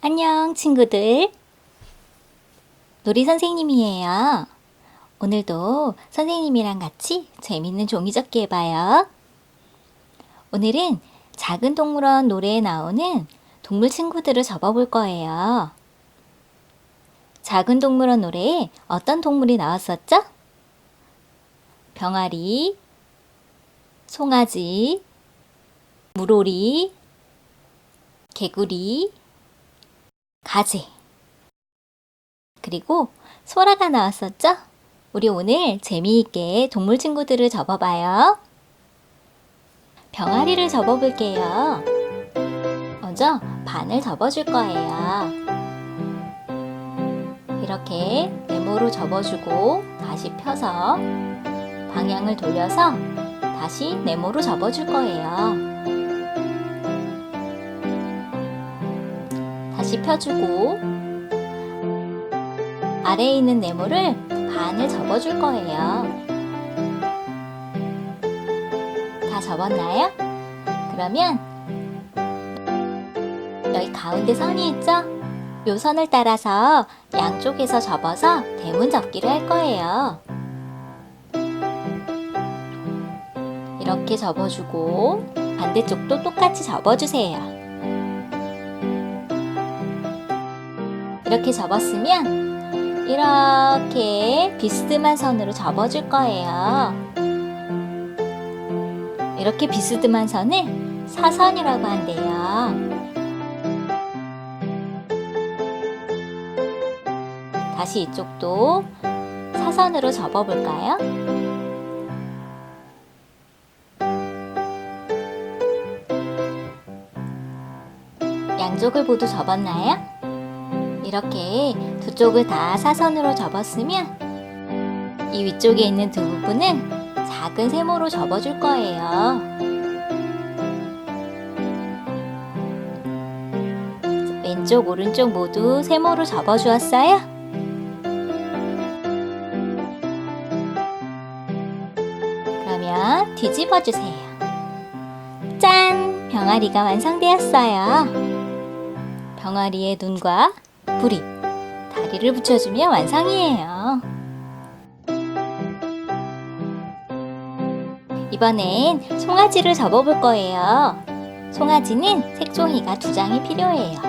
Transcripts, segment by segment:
안녕, 친구들. 놀이 선생님이에요. 오늘도 선생님이랑 같이 재밌는 종이접기 해봐요. 오늘은 작은 동물원 노래에 나오는 동물 친구들을 접어볼 거예요. 작은 동물원 노래에 어떤 동물이 나왔었죠? 병아리, 송아지, 물오리, 개구리, 가재, 그리고 소라가 나왔었죠? 우리 오늘 재미있게 동물 친구들을 접어봐요. 병아리를 접어볼게요. 먼저 반을 접어줄 거예요. 이렇게 네모로 접어주고 다시 펴서 방향을 돌려서 다시 네모로 접어줄 거예요. 다시 펴주고 아래에 있는 네모를 반을 접어줄 거예요. 다 접었나요? 그러면 여기 가운데 선이 있죠? 요 선을 따라서 양쪽에서 접어서 대문 접기를 할 거예요. 이렇게 접어주고 반대쪽도 똑같이 접어주세요. 이렇게 접었으면 이렇게 비스듬한 선으로 접어줄 거예요. 이렇게 비스듬한 선을 사선이라고 한대요. 다시 이쪽도 사선으로 접어볼까요? 양쪽을 모두 접었나요? 이렇게 두 쪽을 다 사선으로 접었으면 이 위쪽에 있는 두 부분은 작은 세모로 접어줄 거예요. 왼쪽, 오른쪽 모두 세모로 접어주었어요? 그러면 뒤집어주세요. 짠! 병아리가 완성되었어요. 병아리의 눈과 뿌리, 다리를 붙여주면 완성이에요. 이번엔 송아지를 접어볼 거예요. 송아지는 색종이가 2장이 필요해요.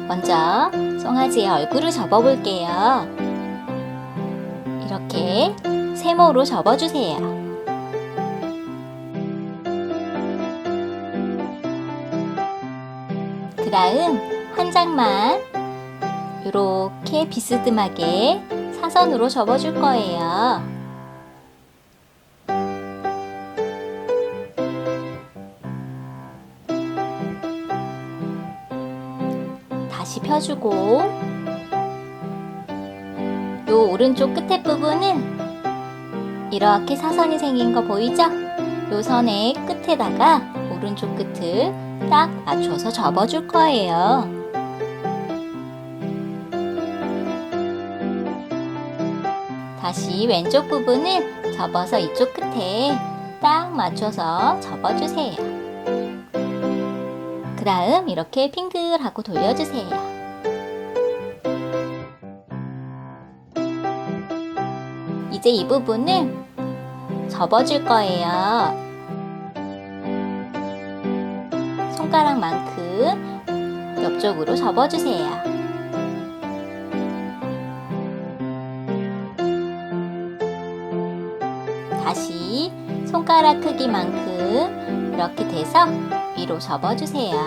먼저 송아지의 얼굴을 접어볼게요. 이렇게 세모로 접어주세요. 그 다음 한 장만 이렇게 비스듬하게 사선으로 접어줄 거예요. 다시 펴주고 요 오른쪽 끝에 부분은 이렇게 사선이 생긴 거 보이죠? 요 선의 끝에다가 오른쪽 끝을 딱 맞춰서 접어줄 거예요. 다시 왼쪽 부분을 접어서 이쪽 끝에 딱 맞춰서 접어주세요. 그 다음 이렇게 핑글하고 돌려주세요. 이제 이 부분을 접어줄 거예요. 손가락만큼 옆쪽으로 접어주세요. 다시 손가락 크기만큼 이렇게 돼서 위로 접어주세요.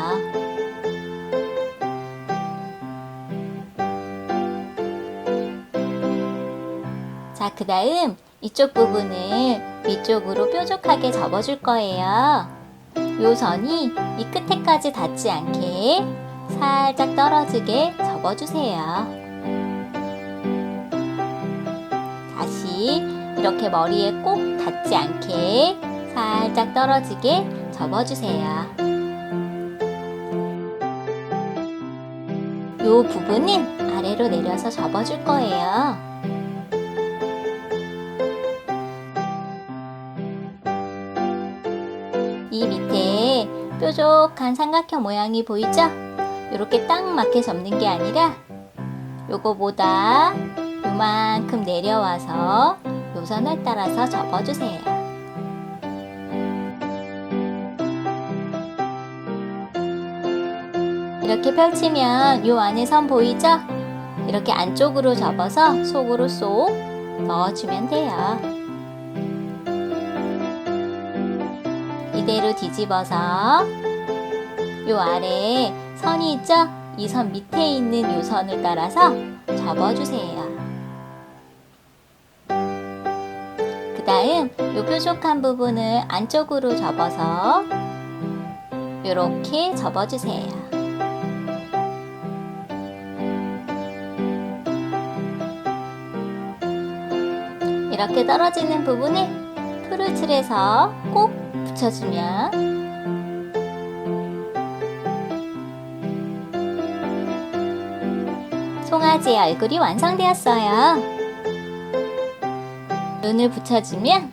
자, 그 다음 이쪽 부분을 위쪽으로 뾰족하게 접어줄 거예요. 요 선이 이 끝에까지 닿지 않게 살짝 떨어지게 접어주세요. 다시 이렇게 머리에 꼭 닿지 않게 살짝 떨어지게 접어주세요. 요 부분은 아래로 내려서 접어줄 거예요. 이 밑에 뾰족한 삼각형 모양이 보이죠? 이렇게 딱 맞게 접는 게 아니라 요거보다 요만큼 내려와서 요선을 따라서 접어주세요. 이렇게 펼치면 요 안에 선 보이죠? 이렇게 안쪽으로 접어서 속으로 쏙 넣어주면 돼요. 이대로 뒤집어서 요 아래에 선이 있죠? 이 선 밑에 있는 요 선을 따라서 접어주세요. 그 다음 요 뾰족한 부분을 안쪽으로 접어서 요렇게 접어주세요. 이렇게 떨어지는 부분에 풀을 칠해서 꼭 붙여주면 송아지의 얼굴이 완성되었어요. 눈을 붙여주면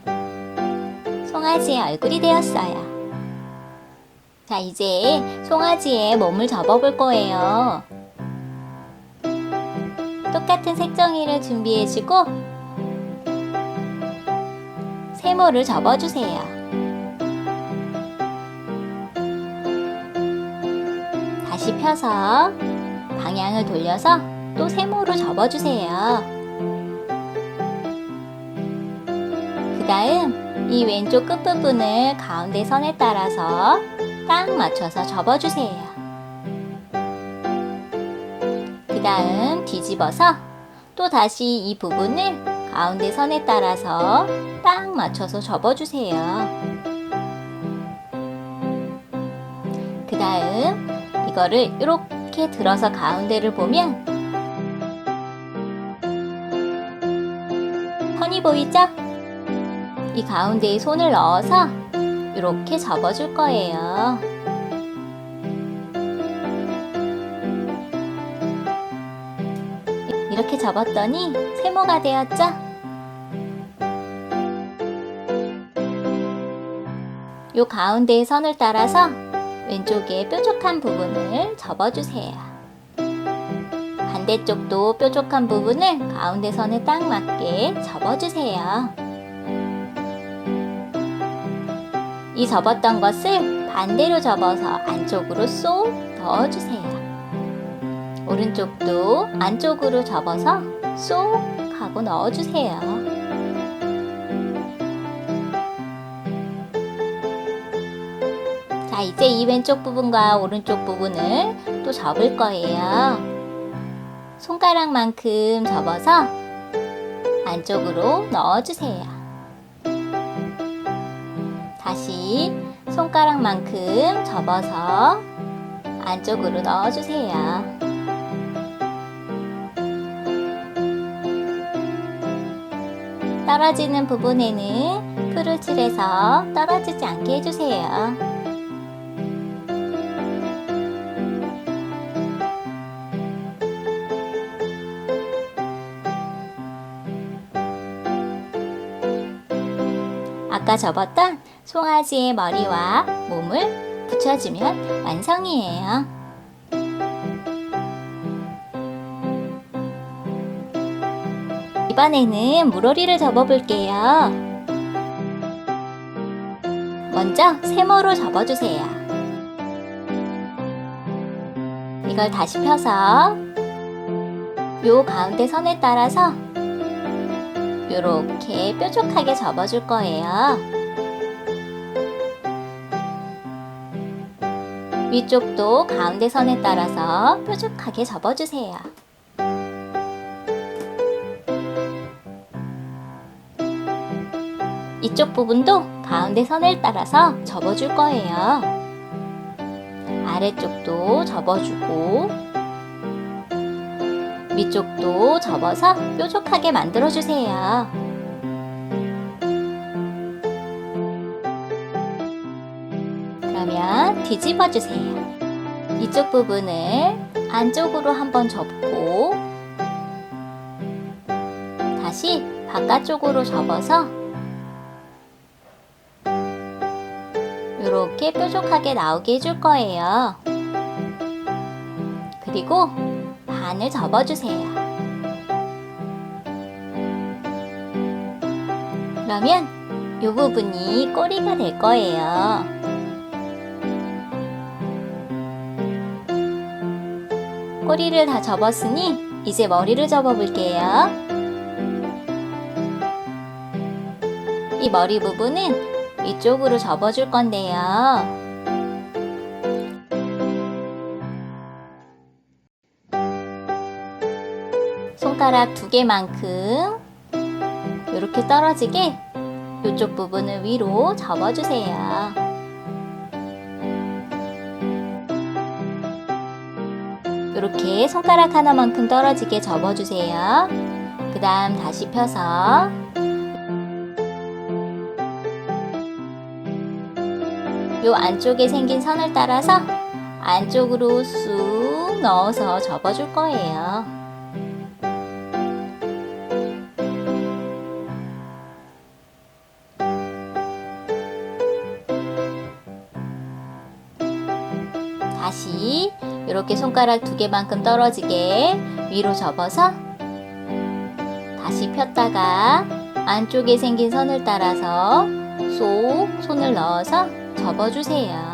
송아지의 얼굴이 되었어요. 자, 이제 송아지의 몸을 접어볼 거예요. 똑같은 색종이를 준비해주고 세모를 접어주세요. 다시 펴서 방향을 돌려서 또 세모로 접어주세요. 그 다음 이 왼쪽 끝부분을 가운데 선에 따라서 딱 맞춰서 접어주세요. 그 다음 뒤집어서 또 다시 이 부분을 가운데 선에 따라서 딱 맞춰서 접어주세요. 그 다음 이거를 이렇게 들어서 가운데를 보면 선이 보이죠? 이 가운데에 손을 넣어서 이렇게 접어줄 거예요. 이렇게 접었더니 세모가 되었죠? 요 가운데의 선을 따라서 왼쪽에 뾰족한 부분을 접어주세요. 반대쪽도 뾰족한 부분을 가운데 선에 딱 맞게 접어주세요. 이 접었던 것을 반대로 접어서 안쪽으로 쏙 넣어주세요. 오른쪽도 안쪽으로 접어서 쏙 하고 넣어주세요. 자, 이제 이 왼쪽 부분과 오른쪽 부분을 또 접을 거예요. 손가락만큼 접어서 안쪽으로 넣어주세요. 다시 손가락만큼 접어서 안쪽으로 넣어주세요. 떨어지는 부분에는 풀을 칠해서 떨어지지 않게 해주세요. 아까 접었던 송아지의 머리와 몸을 붙여주면 완성이에요. 이번에는 물오리를 접어볼게요. 먼저 세모로 접어주세요. 이걸 다시 펴서 요 가운데 선에 따라서 이렇게 뾰족하게 접어줄 거예요. 위쪽도 가운데 선에 따라서 뾰족하게 접어주세요. 이쪽 부분도 가운데 선을 따라서 접어줄 거예요. 아래쪽도 접어주고 위쪽도 접어서 뾰족하게 만들어주세요. 그러면 뒤집어주세요. 이쪽 부분을 안쪽으로 한번 접고 다시 바깥쪽으로 접어서 이렇게 뾰족하게 나오게 해줄 거예요. 그리고 반을 접어주세요. 그러면 이 부분이 꼬리가 될 거예요. 꼬리를 다 접었으니 이제 머리를 접어 볼게요. 이 머리 부분은 위쪽으로 접어줄 건데요. 손가락 2개만큼 이렇게 떨어지게 이쪽 부분을 위로 접어주세요. 이렇게 손가락 하나만큼 떨어지게 접어주세요. 그 다음 다시 펴서 요 안쪽에 생긴 선을 따라서 안쪽으로 쑥 넣어서 접어줄 거예요. 다시 이렇게 손가락 2개만큼 떨어지게 위로 접어서 다시 폈다가 안쪽에 생긴 선을 따라서 쏙 손을 넣어서 접어주세요.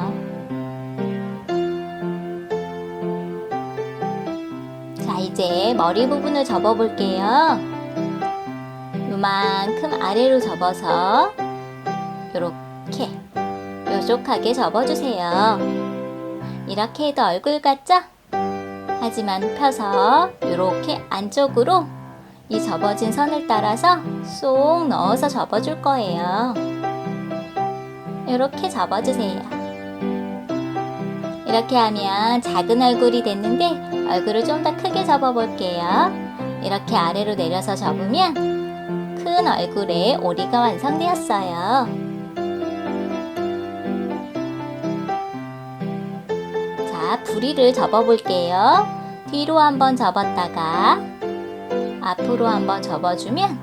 자, 이제 머리 부분을 접어 볼게요. 요만큼 아래로 접어서 이렇게 뾰족하게 접어주세요. 이렇게 해도 얼굴 같죠? 하지만 펴서 이렇게 안쪽으로 이 접어진 선을 따라서 쏙 넣어서 접어줄 거예요. 이렇게 접어주세요. 이렇게 하면 작은 얼굴이 됐는데 얼굴을 좀 더 크게 접어볼게요. 이렇게 아래로 내려서 접으면 큰 얼굴에 오리가 완성되었어요. 자, 부리를 접어볼게요. 뒤로 한번 접었다가 앞으로 한번 접어주면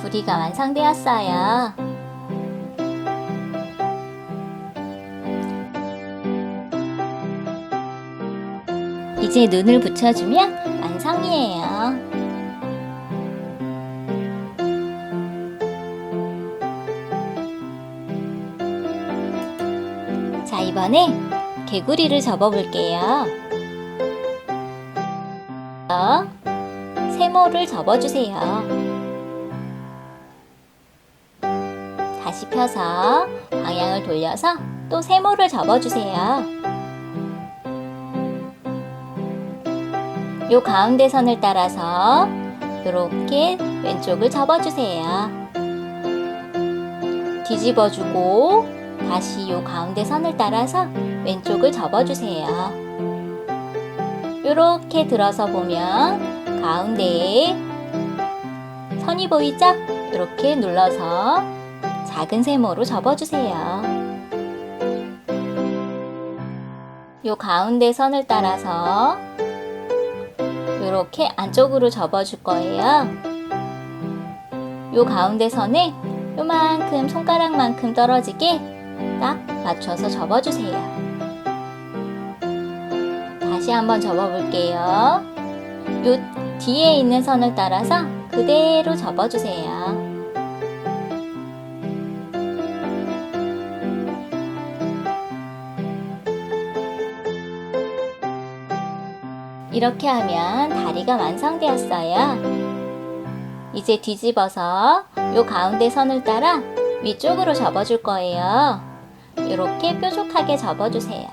부리가 완성되었어요. 이제 눈을 붙여주면 완성이에요. 자, 이번에 개구리를 접어볼게요. 세모를 접어주세요. 다시 펴서 방향을 돌려서 또 세모를 접어주세요. 요 가운데 선을 따라서 이렇게 왼쪽을 접어주세요. 뒤집어주고 다시 요 가운데 선을 따라서 왼쪽을 접어주세요. 이렇게 들어서 보면 가운데에 선이 보이죠? 이렇게 눌러서 작은 세모로 접어주세요. 요 가운데 선을 따라서 이렇게 안쪽으로 접어줄 거예요. 요 가운데 선에 요만큼 손가락만큼 떨어지게 딱 맞춰서 접어주세요. 다시 한번 접어볼게요. 요 뒤에 있는 선을 따라서 그대로 접어주세요. 이렇게 하면 다리가 완성되었어요. 이제 뒤집어서 요 가운데 선을 따라 위쪽으로 접어줄 거예요. 이렇게 뾰족하게 접어주세요.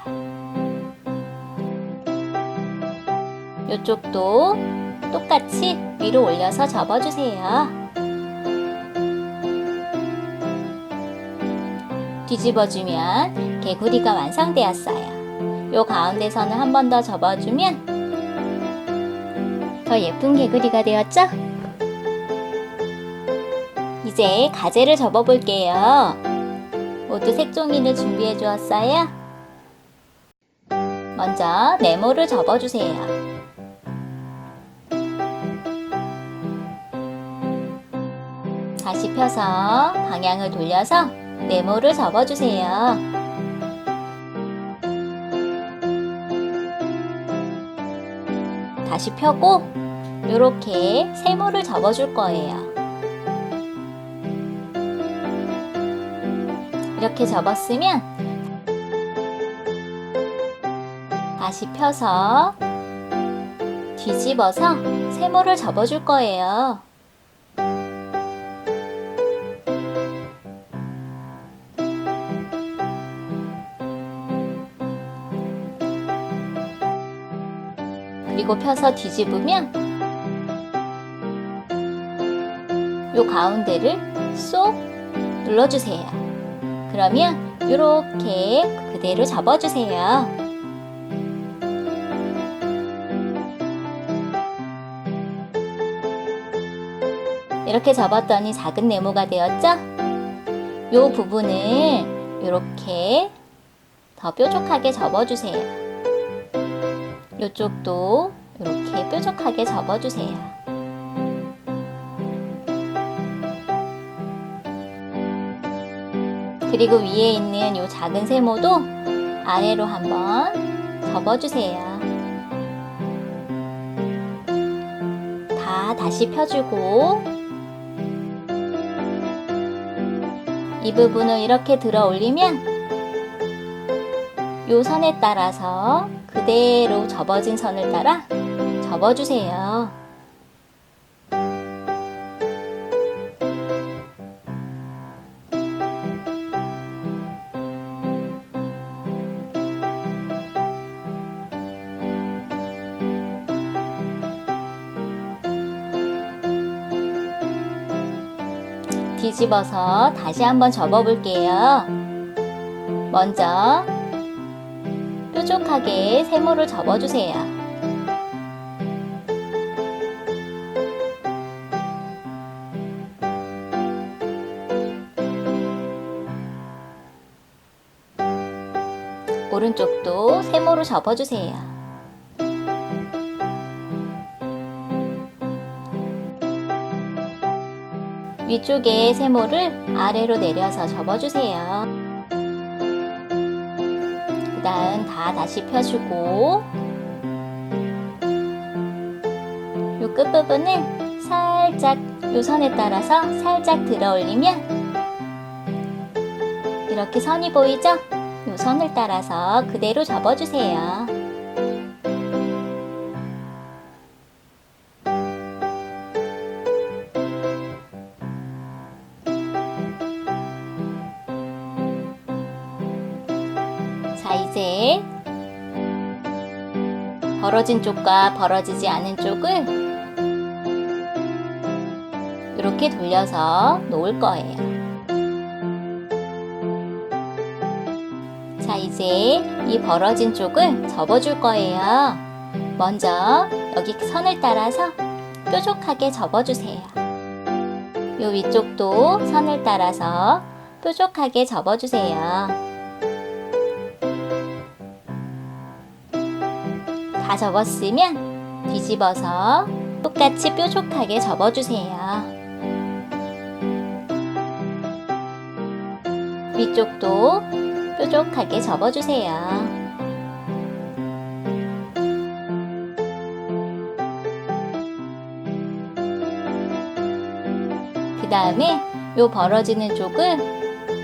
이쪽도 똑같이 위로 올려서 접어주세요. 뒤집어주면 개구리가 완성되었어요. 요 가운데 선을 한 번 더 접어주면 더 예쁜 개구리가 되었죠? 이제 가재를 접어볼게요. 모두 색종이를 준비해 주었어요. 먼저 네모를 접어주세요. 다시 펴서 방향을 돌려서 네모를 접어주세요. 다시 펴고 이렇게 세모를 접어줄 거예요. 이렇게 접었으면 다시 펴서 뒤집어서 세모를 접어줄 거예요. 그리고 펴서 뒤집으면 요 가운데를 쏙 눌러주세요. 그러면 이렇게 그대로 접어주세요. 이렇게 접었더니 작은 네모가 되었죠? 요 부분을 이렇게 더 뾰족하게 접어주세요. 이쪽도 이렇게 뾰족하게 접어주세요. 그리고 위에 있는 이 작은 세모도 아래로 한번 접어주세요. 다시 펴주고 이 부분을 이렇게 들어 올리면 이 선에 따라서 그대로 접어진 선을 따라 접어주세요. 뒤집어서 다시 한번 접어볼게요. 먼저 뾰족하게 세모를 접어주세요. 오른쪽도 세모로 접어주세요. 위쪽에 세모를 아래로 내려서 접어주세요. 그 다음 다시 펴주고 요 끝부분을 살짝 요 선에 따라서 살짝 들어 올리면 이렇게 선이 보이죠? 요 선을 따라서 그대로 접어주세요. 자, 이제 벌어진 쪽과 벌어지지 않은 쪽을 이렇게 돌려서 놓을 거예요. 자, 이제 이 벌어진 쪽을 접어줄 거예요. 먼저 여기 선을 따라서 뾰족하게 접어주세요. 이 위쪽도 선을 따라서 뾰족하게 접어주세요. 다 접었으면 뒤집어서 똑같이 뾰족하게 접어주세요. 위쪽도 뾰족하게 접어주세요. 그 다음에 요 벌어지는 쪽을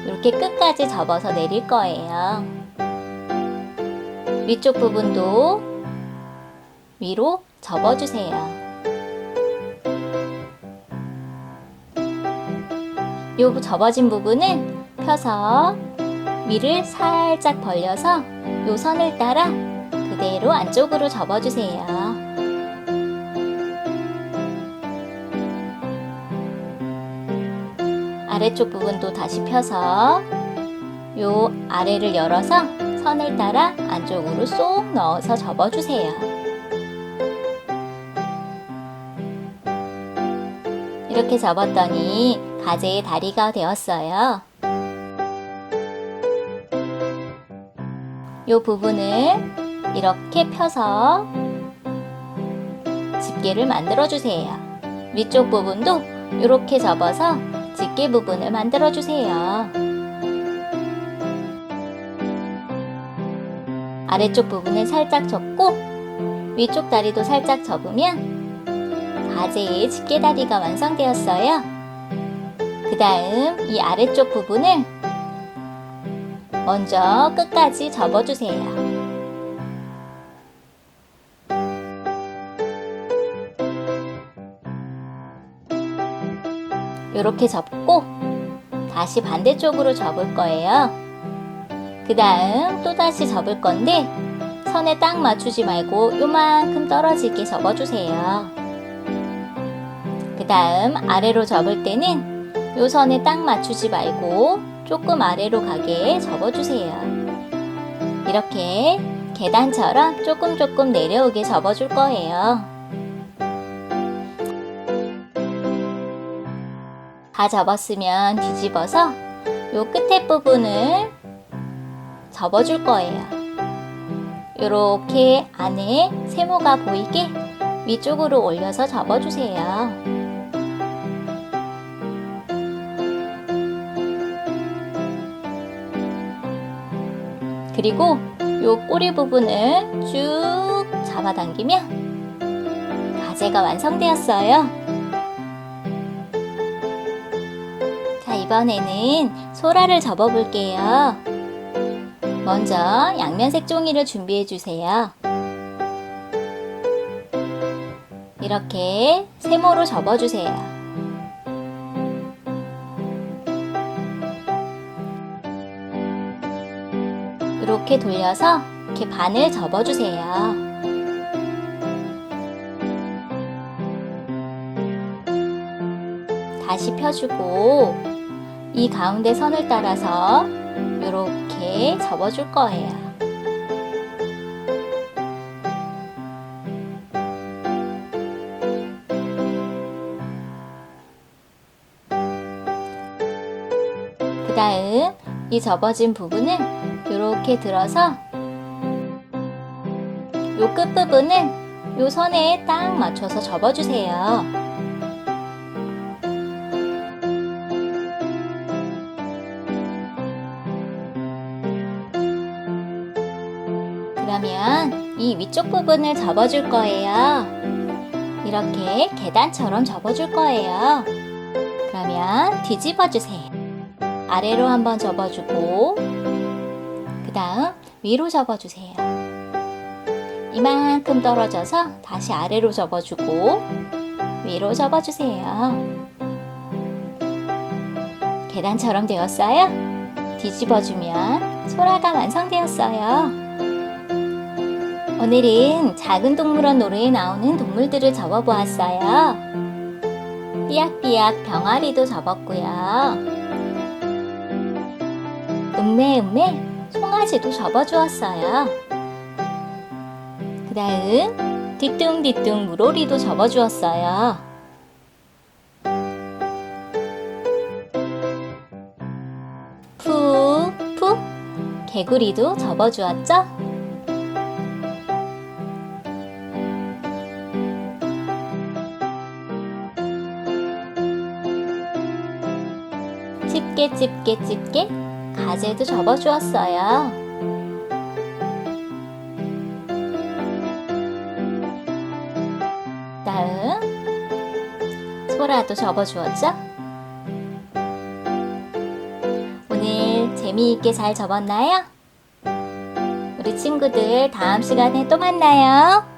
이렇게 끝까지 접어서 내릴 거예요. 위쪽 부분도 위로 접어주세요. 요 접어진 부분은 펴서 위를 살짝 벌려서 요 선을 따라 그대로 안쪽으로 접어주세요. 아래쪽 부분도 다시 펴서 요 아래를 열어서 선을 따라 안쪽으로 쏙 넣어서 접어주세요. 이렇게 접었더니 가재의 다리가 되었어요. 이 부분을 이렇게 펴서 집게를 만들어 주세요. 위쪽 부분도 이렇게 접어서 집게 부분을 만들어 주세요. 아래쪽 부분을 살짝 접고 위쪽 다리도 살짝 접으면 가재의 집게다리가 완성되었어요. 그 다음 이 아래쪽 부분을 먼저 끝까지 접어주세요. 이렇게 접고 다시 반대쪽으로 접을 거예요. 그 다음 또다시 접을 건데 선에 딱 맞추지 말고 요만큼 떨어지게 접어주세요. 그 다음 아래로 접을 때는 요 선에 딱 맞추지 말고 조금 아래로 가게 접어주세요. 이렇게 계단처럼 조금 내려오게 접어줄 거예요. 다 접었으면 뒤집어서 요 끝에 부분을 접어줄 거예요. 이렇게 안에 세모가 보이게 위쪽으로 올려서 접어주세요. 그리고 요 꼬리 부분을 쭉 잡아당기면 가재가 완성되었어요. 자, 이번에는 소라를 접어 볼게요. 먼저 양면색 종이를 준비해 주세요. 이렇게 세모로 접어 주세요. 이렇게 돌려서 이렇게 반을 접어 주세요. 다시 펴주고 이 가운데 선을 따라서 이렇게 접어줄 거예요. 그 다음 이 접어진 부분은 이렇게 들어서 요 끝부분은 요 선에 딱 맞춰서 접어주세요. 그러면 이 위쪽 부분을 접어줄 거예요. 이렇게 계단처럼 접어줄 거예요. 그러면 뒤집어 주세요. 아래로 한번 접어주고 그 다음 위로 접어주세요. 이만큼 떨어져서 다시 아래로 접어주고 위로 접어주세요. 계단처럼 되었어요? 뒤집어주면 소라가 완성되었어요. 오늘은 작은 동물원 노래에 나오는 동물들을 접어보았어요. 삐약삐약 병아리도 접었고요. 음메음메 송아지도 접어주었어요. 그 다음 뒤뚱뒤뚱 물오리도 접어주었어요. 푸푸 개구리도 접어주었죠? 집게 가재도 접어주었어요. 다음 소라도 접어주었죠? 오늘 재미있게 잘 접었나요? 우리 친구들 다음 시간에 또 만나요.